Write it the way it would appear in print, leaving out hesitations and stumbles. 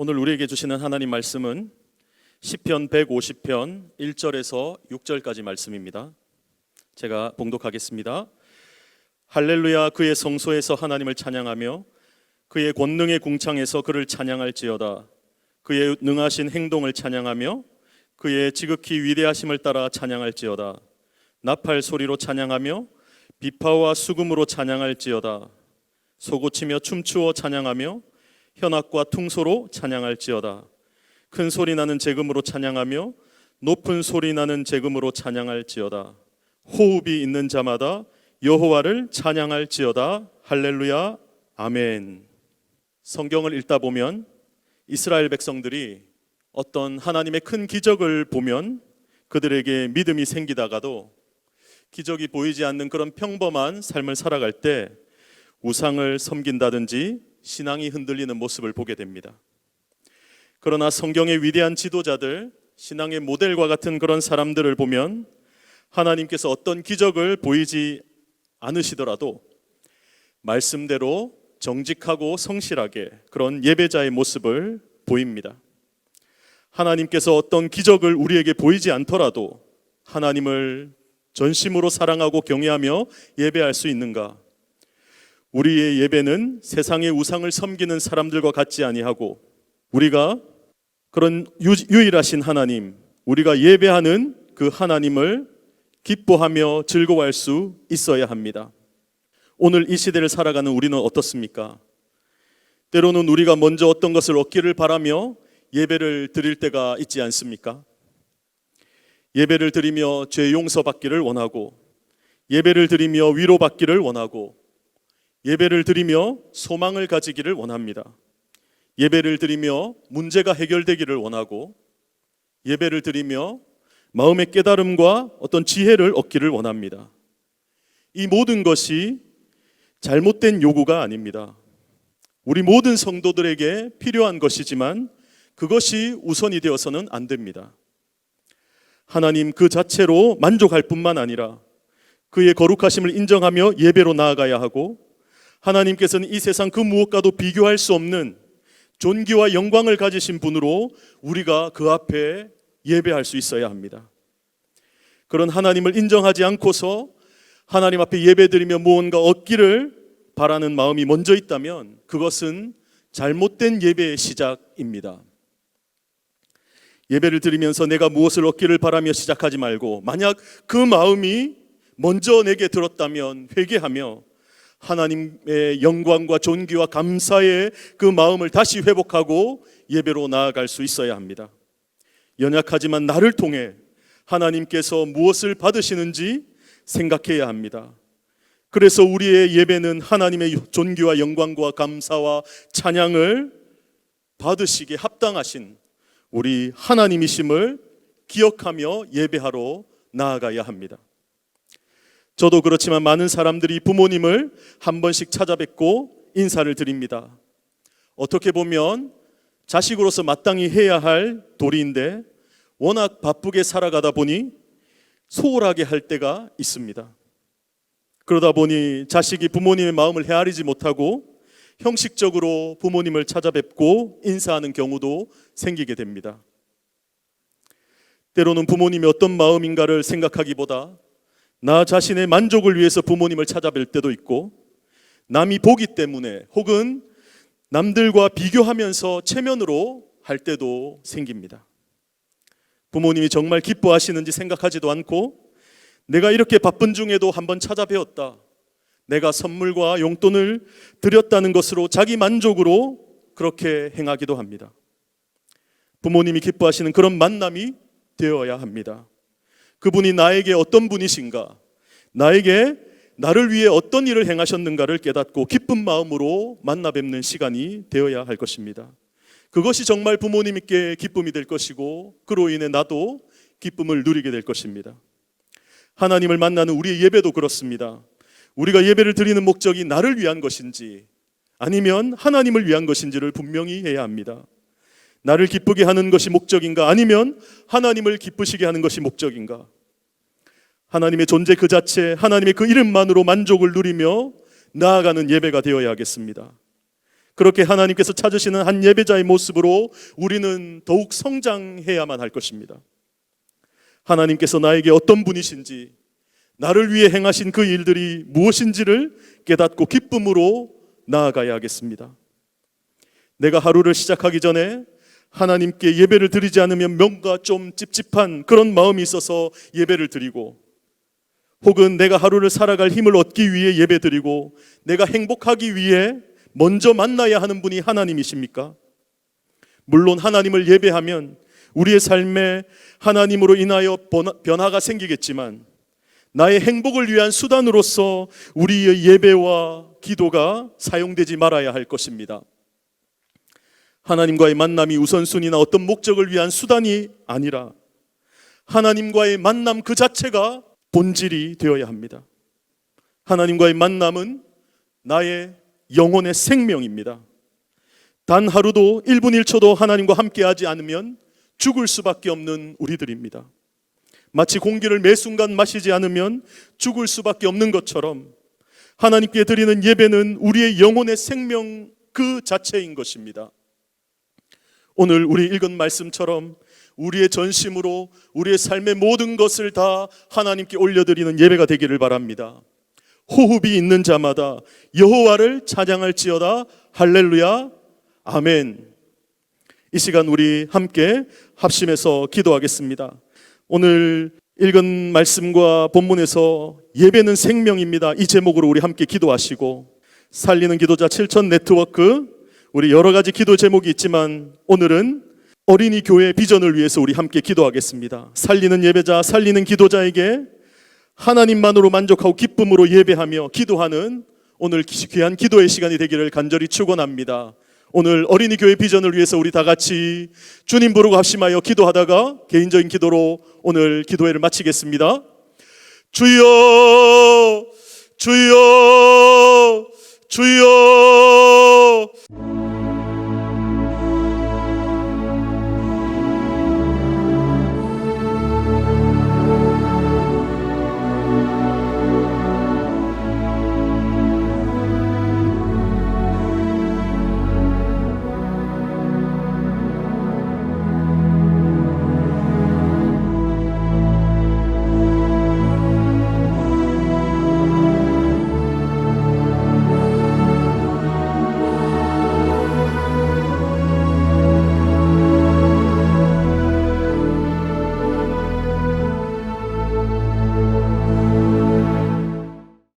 오늘 우리에게 주시는 하나님 말씀은 시편 150편 1절에서 6절까지 말씀입니다. 제가 봉독하겠습니다. 할렐루야, 그의 성소에서 하나님을 찬양하며 그의 권능의 궁창에서 그를 찬양할지어다. 그의 능하신 행동을 찬양하며 그의 지극히 위대하심을 따라 찬양할지어다. 나팔 소리로 찬양하며 비파와 수금으로 찬양할지어다. 소고치며 춤추어 찬양하며 현악과 퉁소로 찬양할지어다. 큰 소리 나는 제금으로 찬양하며 높은 소리 나는 제금으로 찬양할지어다. 호흡이 있는 자마다 여호와를 찬양할지어다. 할렐루야, 아멘. 성경을 읽다 보면 이스라엘 백성들이 어떤 하나님의 큰 기적을 보면 그들에게 믿음이 생기다가도 기적이 보이지 않는 그런 평범한 삶을 살아갈 때 우상을 섬긴다든지 신앙이 흔들리는 모습을 보게 됩니다. 그러나 성경의 위대한 지도자들, 신앙의 모델과 같은 그런 사람들을 보면 하나님께서 어떤 기적을 보이지 않으시더라도 말씀대로 정직하고 성실하게 그런 예배자의 모습을 보입니다. 하나님께서 어떤 기적을 우리에게 보이지 않더라도 하나님을 전심으로 사랑하고 경외하며 예배할 수 있는가? 우리의 예배는 세상의 우상을 섬기는 사람들과 같지 아니하고 우리가 그런 유일하신 하나님, 우리가 예배하는 그 하나님을 기뻐하며 즐거워할 수 있어야 합니다. 오늘 이 시대를 살아가는 우리는 어떻습니까? 때로는 우리가 먼저 어떤 것을 얻기를 바라며 예배를 드릴 때가 있지 않습니까? 예배를 드리며 죄 용서받기를 원하고, 예배를 드리며 위로받기를 원하고, 예배를 드리며 소망을 가지기를 원합니다. 예배를 드리며 문제가 해결되기를 원하고, 예배를 드리며 마음의 깨달음과 어떤 지혜를 얻기를 원합니다. 이 모든 것이 잘못된 요구가 아닙니다. 우리 모든 성도들에게 필요한 것이지만 그것이 우선이 되어서는 안 됩니다. 하나님 그 자체로 만족할 뿐만 아니라 그의 거룩하심을 인정하며 예배로 나아가야 하고, 하나님께서는 이 세상 그 무엇과도 비교할 수 없는 존귀와 영광을 가지신 분으로 우리가 그 앞에 예배할 수 있어야 합니다. 그런 하나님을 인정하지 않고서 하나님 앞에 예배드리며 무언가 얻기를 바라는 마음이 먼저 있다면 그것은 잘못된 예배의 시작입니다. 예배를 드리면서 내가 무엇을 얻기를 바라며 시작하지 말고, 만약 그 마음이 먼저 내게 들었다면 회개하며 하나님의 영광과 존귀와 감사의 그 마음을 다시 회복하고 예배로 나아갈 수 있어야 합니다. 연약하지만 나를 통해 하나님께서 무엇을 받으시는지 생각해야 합니다. 그래서 우리의 예배는 하나님의 존귀와 영광과 감사와 찬양을 받으시기에 합당하신 우리 하나님이심을 기억하며 예배하러 나아가야 합니다. 저도 그렇지만 많은 사람들이 부모님을 한 번씩 찾아뵙고 인사를 드립니다. 어떻게 보면 자식으로서 마땅히 해야 할 도리인데 워낙 바쁘게 살아가다 보니 소홀하게 할 때가 있습니다. 그러다 보니 자식이 부모님의 마음을 헤아리지 못하고 형식적으로 부모님을 찾아뵙고 인사하는 경우도 생기게 됩니다. 때로는 부모님이 어떤 마음인가를 생각하기보다 나 자신의 만족을 위해서 부모님을 찾아뵐 때도 있고, 남이 보기 때문에 혹은 남들과 비교하면서 체면으로 할 때도 생깁니다. 부모님이 정말 기뻐하시는지 생각하지도 않고, 내가 이렇게 바쁜 중에도 한번 찾아뵈었다, 내가 선물과 용돈을 드렸다는 것으로 자기 만족으로 그렇게 행하기도 합니다. 부모님이 기뻐하시는 그런 만남이 되어야 합니다. 그분이 나에게 어떤 분이신가, 나를 위해 어떤 일을 행하셨는가를 깨닫고 기쁜 마음으로 만나 뵙는 시간이 되어야 할 것입니다. 그것이 정말 부모님께 기쁨이 될 것이고, 그로 인해 나도 기쁨을 누리게 될 것입니다. 하나님을 만나는 우리의 예배도 그렇습니다. 우리가 예배를 드리는 목적이 나를 위한 것인지 아니면 하나님을 위한 것인지를 분명히 해야 합니다. 나를 기쁘게 하는 것이 목적인가, 아니면 하나님을 기쁘시게 하는 것이 목적인가? 하나님의 존재 그 자체, 하나님의 그 이름만으로 만족을 누리며 나아가는 예배가 되어야 하겠습니다. 그렇게 하나님께서 찾으시는 한 예배자의 모습으로 우리는 더욱 성장해야만 할 것입니다. 하나님께서 나에게 어떤 분이신지, 나를 위해 행하신 그 일들이 무엇인지를 깨닫고 기쁨으로 나아가야 하겠습니다. 내가 하루를 시작하기 전에 하나님께 예배를 드리지 않으면 뭔가 좀 찝찝한 그런 마음이 있어서 예배를 드리고, 혹은 내가 하루를 살아갈 힘을 얻기 위해 예배 드리고, 내가 행복하기 위해 먼저 만나야 하는 분이 하나님이십니까? 물론 하나님을 예배하면 우리의 삶에 하나님으로 인하여 변화가 생기겠지만, 나의 행복을 위한 수단으로서 우리의 예배와 기도가 사용되지 말아야 할 것입니다. 하나님과의 만남이 우선순위나 어떤 목적을 위한 수단이 아니라 하나님과의 만남 그 자체가 본질이 되어야 합니다. 하나님과의 만남은 나의 영혼의 생명입니다. 단 하루도 1분 1초도 하나님과 함께하지 않으면 죽을 수밖에 없는 우리들입니다. 마치 공기를 매 순간 마시지 않으면 죽을 수밖에 없는 것처럼 하나님께 드리는 예배는 우리의 영혼의 생명 그 자체인 것입니다. 오늘 우리 읽은 말씀처럼 우리의 전심으로 우리의 삶의 모든 것을 다 하나님께 올려드리는 예배가 되기를 바랍니다. 호흡이 있는 자마다 여호와를 찬양할지어다. 할렐루야, 아멘. 이 시간 우리 함께 합심해서 기도하겠습니다. 오늘 읽은 말씀과 본문에서 예배는 생명입니다, 이 제목으로 우리 함께 기도하시고, 살리는 기도자 7천 네트워크, 우리 여러 가지 기도 제목이 있지만 오늘은 어린이 교회 비전을 위해서 우리 함께 기도하겠습니다. 살리는 예배자, 살리는 기도자에게 하나님만으로 만족하고 기쁨으로 예배하며 기도하는 오늘 귀한 기도의 시간이 되기를 간절히 축원합니다. 오늘 어린이 교회 비전을 위해서 우리 다 같이 주님 부르고 합심하여 기도하다가 개인적인 기도로 오늘 기도회를 마치겠습니다. 주여, 주여,